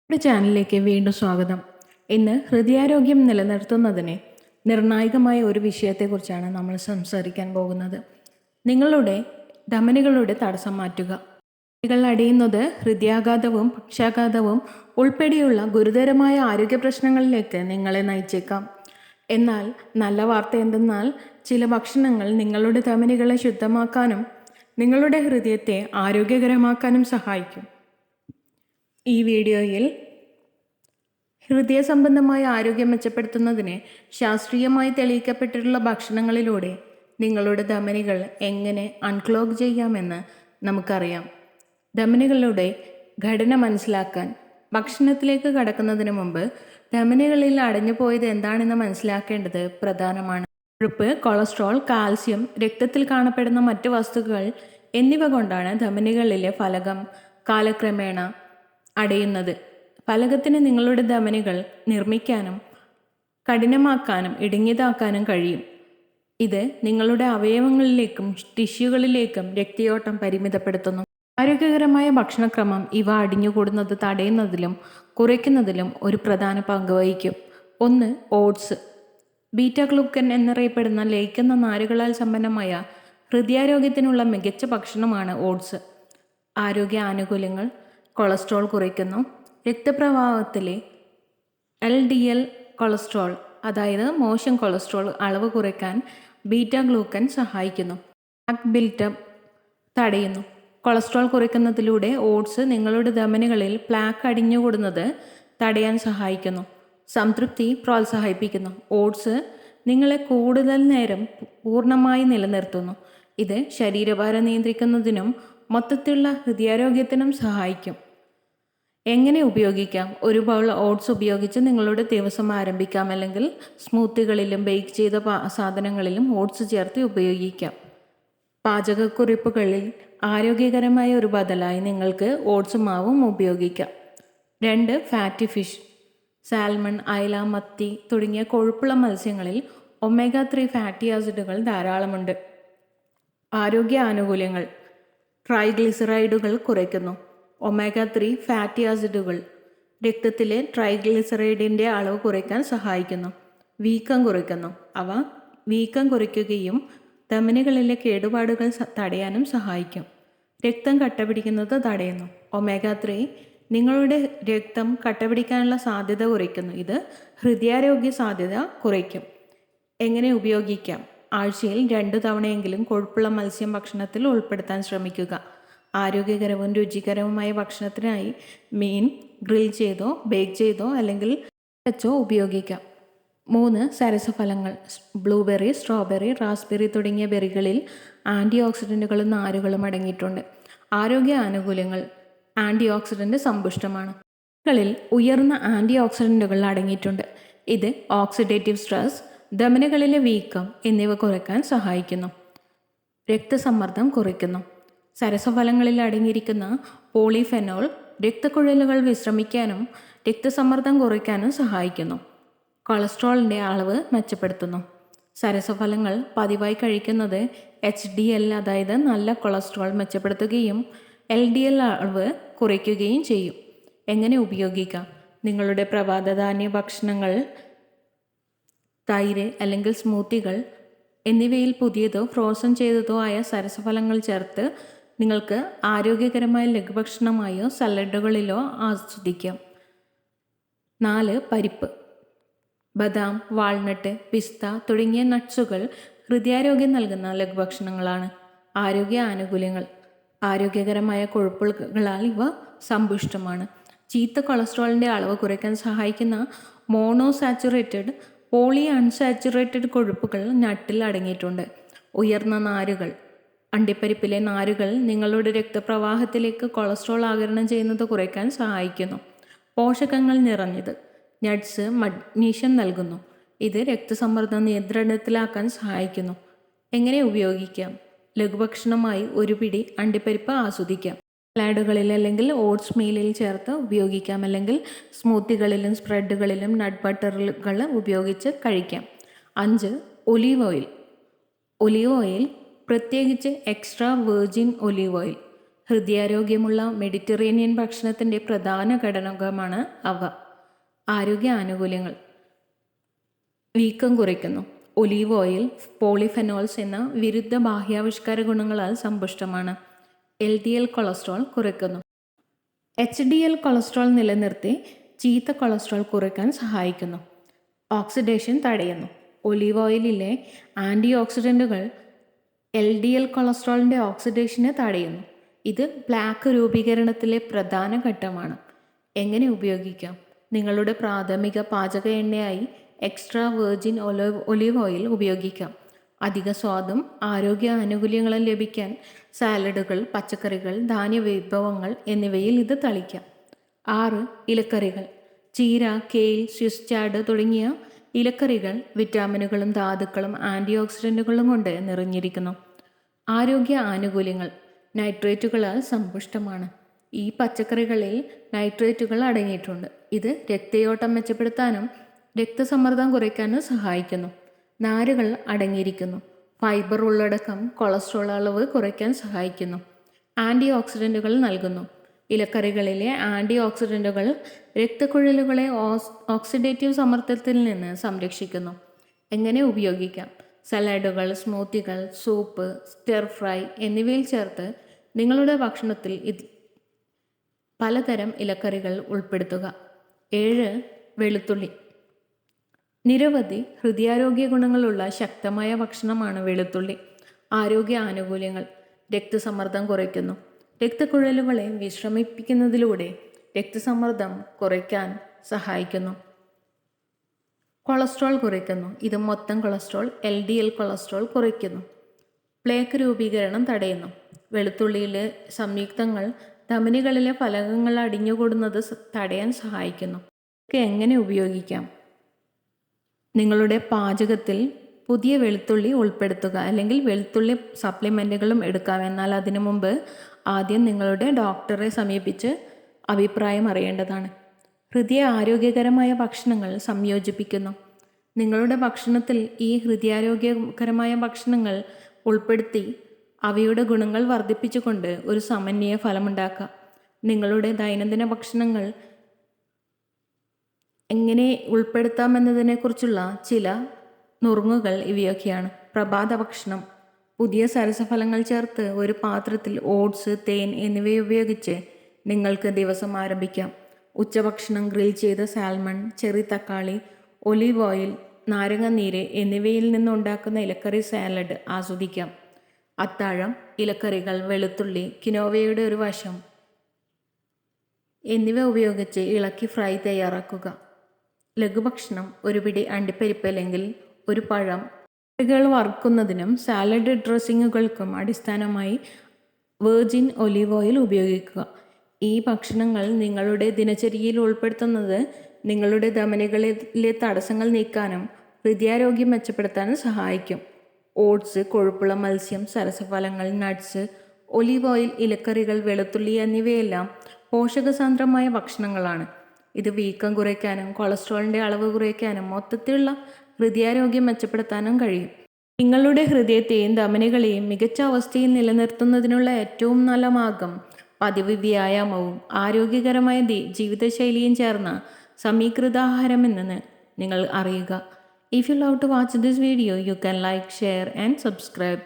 നമ്മുടെ ചാനലിലേക്ക് വീണ്ടും സ്വാഗതം. ഇന്ന് ഹൃദയാരോഗ്യം നിലനിർത്തുന്നതിന് നിർണായകമായ ഒരു വിഷയത്തെക്കുറിച്ചാണ് നമ്മൾ സംസാരിക്കാൻ പോകുന്നത്. നിങ്ങളുടെ ധമനികളുടെ തടസ്സം മാറ്റുക. ധമനികൾ അടയുന്നത് ഹൃദയാഘാതവും പക്ഷാഘാതവും ഉൾപ്പെടെയുള്ള ഗുരുതരമായ ആരോഗ്യ പ്രശ്നങ്ങളിലേക്ക് നിങ്ങളെ നയിച്ചേക്കാം. എന്നാൽ നല്ല വാർത്ത എന്തെന്നാൽ ചില ഭക്ഷണങ്ങൾ നിങ്ങളുടെ ധമനികളെ ശുദ്ധമാക്കാനും നിങ്ങളുടെ ഹൃദയത്തെ ആരോഗ്യകരമാക്കാനും സഹായിക്കും. ഈ വീഡിയോയിൽ ഹൃദയ സംബന്ധമായ ആരോഗ്യം മെച്ചപ്പെടുത്തുന്നതിന് ശാസ്ത്രീയമായി തെളിയിക്കപ്പെട്ടിട്ടുള്ള ഭക്ഷണങ്ങളിലൂടെ നിങ്ങളുടെ ധമനികൾ എങ്ങനെ അൺക്ലോഗ് ചെയ്യാമെന്ന് നമുക്കറിയാം. ധമനികളുടെ ഘടന മനസ്സിലാക്കാൻ ഭക്ഷണത്തിലേക്ക് കടക്കുന്നതിന് മുമ്പ് ധമനികളിൽ അടഞ്ഞുപോയത് എന്താണെന്ന് മനസ്സിലാക്കേണ്ടത് പ്രധാനമാണ്. കൊഴുപ്പ്, കൊളസ്ട്രോൾ, കാൽസ്യം, രക്തത്തിൽ കാണപ്പെടുന്ന മറ്റ് വസ്തുക്കൾ എന്നിവ കൊണ്ടാണ് ധമനികളിലെ ഫലകം കാലക്രമേണ അടയുന്നത്. ഫലകത്തിന് നിങ്ങളുടെ ധമനികൾ നിർമ്മിക്കാനും കഠിനമാക്കാനും ഇടുങ്ങിയതാക്കാനും കഴിയും. ഇത് നിങ്ങളുടെ അവയവങ്ങളിലേക്കും ടിഷ്യൂകളിലേക്കും രക്തയോട്ടം പരിമിതപ്പെടുത്തുന്നു. ആരോഗ്യകരമായ ഭക്ഷണക്രമം ഇവ അടിഞ്ഞുകൂടുന്നത് തടയുന്നതിലും കുറയ്ക്കുന്നതിലും ഒരു പ്രധാന പങ്ക് വഹിക്കും. 1. ഓട്സ്. ബീറ്റ ഗ്ലൂക്കൻ എന്നറിയപ്പെടുന്ന ലയിക്കുന്ന നാരുകളാൽ സമ്പന്നമായ ഹൃദയാരോഗ്യത്തിനുള്ള മികച്ച ഭക്ഷണമാണ് ഓട്സ്. ആരോഗ്യ ആനുകൂല്യങ്ങൾ: കൊളസ്ട്രോൾ കുറയ്ക്കുന്നു. രക്തപ്രവാഹത്തിലെ LDL കൊളസ്ട്രോൾ അതായത് മോശം കൊളസ്ട്രോൾ അളവ് കുറയ്ക്കാൻ ബീറ്റ ഗ്ലൂക്കൻ സഹായിക്കുന്നു. പ്ലാക്ക് ബിൽഡപ്പ് തടയുന്നു. കൊളസ്ട്രോൾ കുറയ്ക്കുന്നതിലൂടെ ഓട്സ് നിങ്ങളുടെ ധമനികളിൽ പ്ലാക്ക് അടിഞ്ഞുകൂടുന്നത് തടയാൻ സഹായിക്കുന്നു. സംതൃപ്തി പ്രോത്സാഹിപ്പിക്കുന്നു. ഓട്സ് നിങ്ങളെ കൂടുതൽ നേരം പൂർണ്ണമായി നിലനിർത്തുന്നു. ഇത് ശരീരഭാരം നിയന്ത്രിക്കുന്നതിനും മൊത്തത്തിലുള്ള ഹൃദയാരോഗ്യത്തിനും സഹായിക്കും. എങ്ങനെ ഉപയോഗിക്കാം? ഒരു ബൗൾ ഓട്സ് ഉപയോഗിച്ച് നിങ്ങളുടെ ദിവസം ആരംഭിക്കാം. അല്ലെങ്കിൽ സ്മൂത്തികളിലും ബേക്ക് ചെയ്ത സാധനങ്ങളിലും ഓട്സ് ചേർത്ത് ഉപയോഗിക്കാം. പാചകക്കുറിപ്പുകളിൽ ആരോഗ്യകരമായ ഒരു ബദലായി നിങ്ങൾക്ക് ഓട്സ് മാവും ഉപയോഗിക്കാം. 2. Fatty fish. സാൽമൺ, അയല, മത്തി തുടങ്ങിയ കൊഴുപ്പുള്ള മത്സ്യങ്ങളിൽ omega-3 ഫാറ്റി ആസിഡുകൾ ധാരാളമുണ്ട്. ആരോഗ്യ ആനുകൂല്യങ്ങൾ: ട്രൈഗ്ലിസറൈഡുകൾ കുറയ്ക്കുന്നു. omega-3 ഫാറ്റി ആസിഡുകൾ രക്തത്തിലെ ട്രൈഗ്ലിസറൈഡിൻ്റെ അളവ് കുറയ്ക്കാൻ സഹായിക്കുന്നു. വീക്കം കുറയ്ക്കുന്നു. അവ വീക്കം കുറയ്ക്കുകയും ധമനികളിലെ കേടുപാടുകൾ തടയാനും സഹായിക്കും. രക്തം കട്ടപിടിക്കുന്നത് തടയുന്നു. omega-3 നിങ്ങളുടെ രക്തം കട്ടപിടിക്കാനുള്ള സാധ്യത കുറയ്ക്കുന്നു. ഇത് ഹൃദയാരോഗ്യ സാധ്യത കുറയ്ക്കും. എങ്ങനെ ഉപയോഗിക്കാം? ആഴ്ചയിൽ 2 തവണയെങ്കിലും കൊഴുപ്പുള്ള മത്സ്യം ഭക്ഷണത്തിൽ ഉൾപ്പെടുത്താൻ ശ്രമിക്കുക. ആരോഗ്യകരവും രുചികരവുമായ ഭക്ഷണത്തിനായി മീൻ ഗ്രിൽ ചെയ്തോ ബേക്ക് ചെയ്തോ അല്ലെങ്കിൽ വെച്ചോ ഉപയോഗിക്കാം. 3. സരസഫലങ്ങൾ. ബ്ലൂബെറി, സ്ട്രോബെറി, റാസ്ബെറി തുടങ്ങിയ ബെറികളിൽ ആൻറ്റി ഓക്സിഡൻറ്റുകളും നാരുകളും അടങ്ങിയിട്ടുണ്ട്. ആരോഗ്യ ആനുകൂല്യങ്ങൾ: ആൻറ്റി ഓക്സിഡൻറ്റ് സമ്പുഷ്ടമാണ്. കളിൽ ഉയർന്ന ആൻറ്റി ഓക്സിഡൻറ്റുകൾ അടങ്ങിയിട്ടുണ്ട്. ഇത് ഓക്സിഡേറ്റീവ് സ്ട്രെസ്, ധമനികളിലെ വീക്കം എന്നിവ കുറയ്ക്കാൻ സഹായിക്കുന്നു. രക്തസമ്മർദ്ദം കുറയ്ക്കുന്നു. സരസഫലങ്ങളിൽ അടങ്ങിയിരിക്കുന്ന പോളിഫെനോൾ രക്തക്കുഴലുകൾ വിശ്രമിക്കാനും രക്തസമ്മർദ്ദം കുറയ്ക്കാനും സഹായിക്കുന്നു. കൊളസ്ട്രോളിൻ്റെ അളവ് മെച്ചപ്പെടുത്തുന്നു. സരസഫലങ്ങൾ പതിവായി കഴിക്കുന്നത് HDL അതായത് നല്ല കൊളസ്ട്രോൾ മെച്ചപ്പെടുത്തുകയും LDL അളവ് കുറയ്ക്കുകയും ചെയ്യും. എങ്ങനെ ഉപയോഗിക്കാം? നിങ്ങളുടെ പ്രഭാതധാന്യ ഭക്ഷണങ്ങൾ, തൈര് അല്ലെങ്കിൽ സ്മൂത്തികൾ എന്നിവയിൽ പുതിയതോ ഫ്രോസൺ ചെയ്തതോ ആയ സരസഫലങ്ങൾ ചേർത്ത് നിങ്ങൾക്ക് ആരോഗ്യകരമായ ലഘുഭക്ഷണമായോ സലാഡുകളിലോ ആസ്വദിക്കാം. 4. പരിപ്പ്. ബദാം, വാൾനട്ട്, പിസ്ത തുടങ്ങിയ നട്ട്സുകൾ ഹൃദയാരോഗ്യം നൽകുന്ന ലഘുഭക്ഷണങ്ങളാണ്. ആരോഗ്യ ആനുകൂല്യങ്ങൾ: ആരോഗ്യകരമായ കൊഴുപ്പുകളാൽ ഇവ സമ്പുഷ്ടമാണ്. ചീത്ത കൊളസ്ട്രോളിൻ്റെ അളവ് കുറയ്ക്കാൻ സഹായിക്കുന്ന മോണോസാച്ചുറേറ്റഡ്, പോളി അൺസാച്ചുറേറ്റഡ് കൊഴുപ്പുകൾ നട്ടിൽ അടങ്ങിയിട്ടുണ്ട്. ഉയർന്ന നാരുകൾ. അണ്ടിപ്പരിപ്പിലെ നാരുകൾ നിങ്ങളുടെ രക്തപ്രവാഹത്തിലേക്ക് കൊളസ്ട്രോൾ ആഗിരണം ചെയ്യുന്നത് കുറയ്ക്കാൻ സഹായിക്കുന്നു. പോഷകങ്ങൾ നിറഞ്ഞത്. നട്ട്സ് മഗ്നീഷ്യം നൽകുന്നു. ഇത് രക്തസമ്മർദ്ദം നിയന്ത്രണത്തിലാക്കാൻ സഹായിക്കുന്നു. എങ്ങനെ ഉപയോഗിക്കാം? ലഘുഭക്ഷണമായി ഒരു പിടി അണ്ടിപ്പരിപ്പ് ആസ്വദിക്കാം. സലാഡുകളിൽ അല്ലെങ്കിൽ ഓട്സ് മീലിൽ ചേർത്ത് ഉപയോഗിക്കാം. അല്ലെങ്കിൽ സ്മൂത്തികളിലും സ്പ്രെഡുകളിലും നട്ട് ബട്ടറുകൾ ഉപയോഗിച്ച് കഴിക്കാം. 5. Olive oil. ഒലീവ് ഓയിൽ, പ്രത്യേകിച്ച് എക്സ്ട്രാ വെർജിൻ ഒലീവ് ഓയിൽ, ഹൃദയാരോഗ്യമുള്ള മെഡിറ്ററേനിയൻ ഭക്ഷണത്തിൻ്റെ പ്രധാന ഘടകമാണ് അവ. ആരോഗ്യ ആനുകൂല്യങ്ങൾ: വീക്കം കുറയ്ക്കുന്നു. ഒലീവ് ഓയിൽ പോളിഫെനോൾസ് എന്ന വിരുദ്ധ ബാഹ്യാവിഷ്കാര ഗുണങ്ങളാൽ സമ്പുഷ്ടമാണ്. LDL കൊളസ്ട്രോൾ കുറയ്ക്കുന്നു. HDL കൊളസ്ട്രോൾ നിലനിർത്തി ചീത്ത കൊളസ്ട്രോൾ കുറയ്ക്കാൻ സഹായിക്കുന്നു. ഓക്സിഡേഷൻ തടയുന്നു. ഒലീവ് ഓയിലിലെ ആൻറ്റി ഓക്സിഡൻറ്റുകൾ LDL കൊളസ്ട്രോളിൻ്റെ ഓക്സിഡേഷനെ തടയുന്നു. ഇത് പ്ലാക്ക് രൂപീകരണത്തിലെ പ്രധാന ഘട്ടമാണ്. എങ്ങനെ ഉപയോഗിക്കാം? നിങ്ങളുടെ പ്രാഥമിക പാചക എണ്ണയായി എക്സ്ട്രാ വെർജിൻ ഒലീവ് ഓയിൽ ഉപയോഗിക്കാം. അധിക സ്വാദും ആരോഗ്യ ആനുകൂല്യങ്ങളും ലഭിക്കാൻ സാലഡുകൾ, പച്ചക്കറികൾ, ധാന്യവിഭവങ്ങൾ എന്നിവയിൽ ഇത് തളിക്കാം. 6. ഇലക്കറികൾ: ചീര, കെയിൽ, സ്വിസ് ചാർഡ് തുടങ്ങിയ ഇലക്കറികൾ വിറ്റാമിനുകളും ധാതുക്കളും ആൻറ്റി ഓക്സിഡൻറ്റുകളും കൊണ്ട് നിറഞ്ഞിരിക്കുന്നു. ആരോഗ്യ ആനുകൂല്യങ്ങൾ: നൈട്രേറ്റുകളാൽ സമ്പുഷ്ടമാണ്. ഈ പച്ചക്കറികളിൽ നൈട്രേറ്റുകൾ അടങ്ങിയിട്ടുണ്ട്. ഇത് രക്തയോട്ടം മെച്ചപ്പെടുത്താനും രക്തസമ്മർദ്ദം കുറയ്ക്കാനും സഹായിക്കുന്നു. നാരുകൾ അടങ്ങിയിരിക്കുന്നു. ഫൈബർ ഉള്ളടക്കം കൊളസ്ട്രോൾ അളവ് കുറയ്ക്കാൻ സഹായിക്കുന്നു. ആൻറ്റി ഓക്സിഡൻറ്റുകൾ നൽകുന്നു. ഇലക്കറികളിലെ ആൻറ്റി ഓക്സിഡൻറ്റുകൾ രക്തക്കുഴലുകളെ ഓക്സിഡേറ്റീവ് സമ്മർദ്ദത്തിൽ നിന്ന് സംരക്ഷിക്കുന്നു. എങ്ങനെ ഉപയോഗിക്കാം? സലാഡുകൾ, സ്മൂത്തികൾ, സൂപ്പ്, സ്റ്റിർ ഫ്രൈ എന്നിവയിൽ ചേർത്ത് നിങ്ങളുടെ ഭക്ഷണത്തിൽ പലതരം ഇലക്കറികൾ ഉൾപ്പെടുത്തുക. 7. വെളുത്തുള്ളി. നിരവധി ഹൃദയാരോഗ്യ ഗുണങ്ങളുള്ള ശക്തമായ ഭക്ഷണമാണ് വെളുത്തുള്ളി. ആരോഗ്യ ആനുകൂല്യങ്ങൾ: രക്തസമ്മർദ്ദം കുറയ്ക്കുന്നു. രക്തക്കുഴലുകളെ വിശ്രമിപ്പിക്കുന്നതിലൂടെ രക്തസമ്മർദ്ദം കുറയ്ക്കാൻ സഹായിക്കുന്നു. കൊളസ്ട്രോൾ കുറയ്ക്കുന്നു. ഇത് മൊത്തം കൊളസ്ട്രോൾ LDL കൊളസ്ട്രോൾ കുറയ്ക്കുന്നു. പ്ലേക്ക് രൂപീകരണം തടയുന്നു. വെളുത്തുള്ളിയിലെ സംയുക്തങ്ങൾ ധമനികളിലെ ഫലകങ്ങൾ അടിഞ്ഞുകൂടുന്നത് തടയാൻ സഹായിക്കുന്നു. ഇതൊക്കെ എങ്ങനെ ഉപയോഗിക്കാം? നിങ്ങളുടെ പാചകത്തിൽ പുതിയ വെളുത്തുള്ളി ഉൾപ്പെടുത്തുക, അല്ലെങ്കിൽ വെളുത്തുള്ളി സപ്ലിമെൻറ്റുകളും എടുക്കാം. എന്നാൽ അതിനു മുമ്പ് ആദ്യം നിങ്ങളുടെ ഡോക്ടറെ സമീപിച്ച് അഭിപ്രായം അറിയേണ്ടതാണ്. ഹൃദയ ആരോഗ്യകരമായ ഭക്ഷണങ്ങൾ സംയോജിപ്പിക്കുന്നു. നിങ്ങളുടെ ഭക്ഷണത്തിൽ ഈ ഹൃദയാരോഗ്യകരമായ ഭക്ഷണങ്ങൾ ഉൾപ്പെടുത്തി അവയുടെ ഗുണങ്ങൾ വർദ്ധിപ്പിച്ചുകൊണ്ട് ഒരു സമന്വയ ഫലമുണ്ടാക്കുക. നിങ്ങളുടെ ദൈനംദിന ഭക്ഷണങ്ങൾ എങ്ങനെ ഉൾപ്പെടുത്താമെന്നതിനെക്കുറിച്ചുള്ള ചില നുറുങ്ങുകൾ ഇവയൊക്കെയാണ്. പ്രഭാത ഭക്ഷണം: പുതിയ സരസഫലങ്ങൾ ചേർത്ത് ഒരു പാത്രത്തിൽ ഓട്സ്, തേൻ എന്നിവ ഉപയോഗിച്ച് നിങ്ങൾക്ക് ദിവസം ആരംഭിക്കാം. ഉച്ചഭക്ഷണം: ഗ്രിൽ ചെയ്ത സാൽമൺ, ചെറി തക്കാളി, ഒലീവ് ഓയിൽ, നാരങ്ങാനീര് എന്നിവയിൽ നിന്നുണ്ടാക്കുന്ന ഇലക്കറി സാലഡ് ആസ്വദിക്കാം. അത്താഴം: ഇലക്കറികൾ, വെളുത്തുള്ളി, കിനോവയുടെ ഒരു വശം എന്നിവ ഉപയോഗിച്ച് ഇളക്കി ഫ്രൈ തയ്യാറാക്കുക. ലഘുഭക്ഷണം: ഒരു പിടി അണ്ടിപ്പരിപ്പ് അല്ലെങ്കിൽ ഒരു പഴം. കറികൾ വറുക്കുന്നതിനും സാലഡ് ഡ്രസ്സിങ്ങുകൾക്കും അടിസ്ഥാനമായി വെർജിൻ ഒലീവ് ഓയിൽ ഉപയോഗിക്കുക. ഈ ഭക്ഷണങ്ങൾ നിങ്ങളുടെ ദിനചര്യയിൽ ഉൾപ്പെടുത്തുന്നത് നിങ്ങളുടെ ധമനികളിലെ തടസ്സങ്ങൾ നീക്കാനും ഹൃദയാരോഗ്യം മെച്ചപ്പെടുത്താനും സഹായിക്കും. ഓട്സ്, കൊഴുപ്പുള്ള മത്സ്യം, സരസഫലങ്ങൾ, നട്ട്സ്, ഒലീവ് ഓയിൽ, ഇലക്കറികൾ, വെളുത്തുള്ളി എന്നിവയെല്ലാം പോഷകസാന്ദ്രമായ ഭക്ഷണങ്ങളാണ്. ഇത് വീക്കം കുറയ്ക്കാനും കൊളസ്ട്രോളിൻ്റെ അളവ് കുറയ്ക്കാനും മൊത്തത്തിലുള്ള ഹൃദയാരോഗ്യം മെച്ചപ്പെടുത്താനും കഴിയും. നിങ്ങളുടെ ഹൃദയത്തെയും ധമനികളെയും മികച്ച അവസ്ഥയിൽ നിലനിർത്തുന്നതിനുള്ള ഏറ്റവും നല്ല മാർഗം പതിവ് വ്യായാമവും ആരോഗ്യകരമായ ജീവിതശൈലിയും ചേർന്ന സമീകൃതാഹാരമെന്ന് നിങ്ങൾ അറിയുക. If you love to watch this video, you can like, share and subscribe.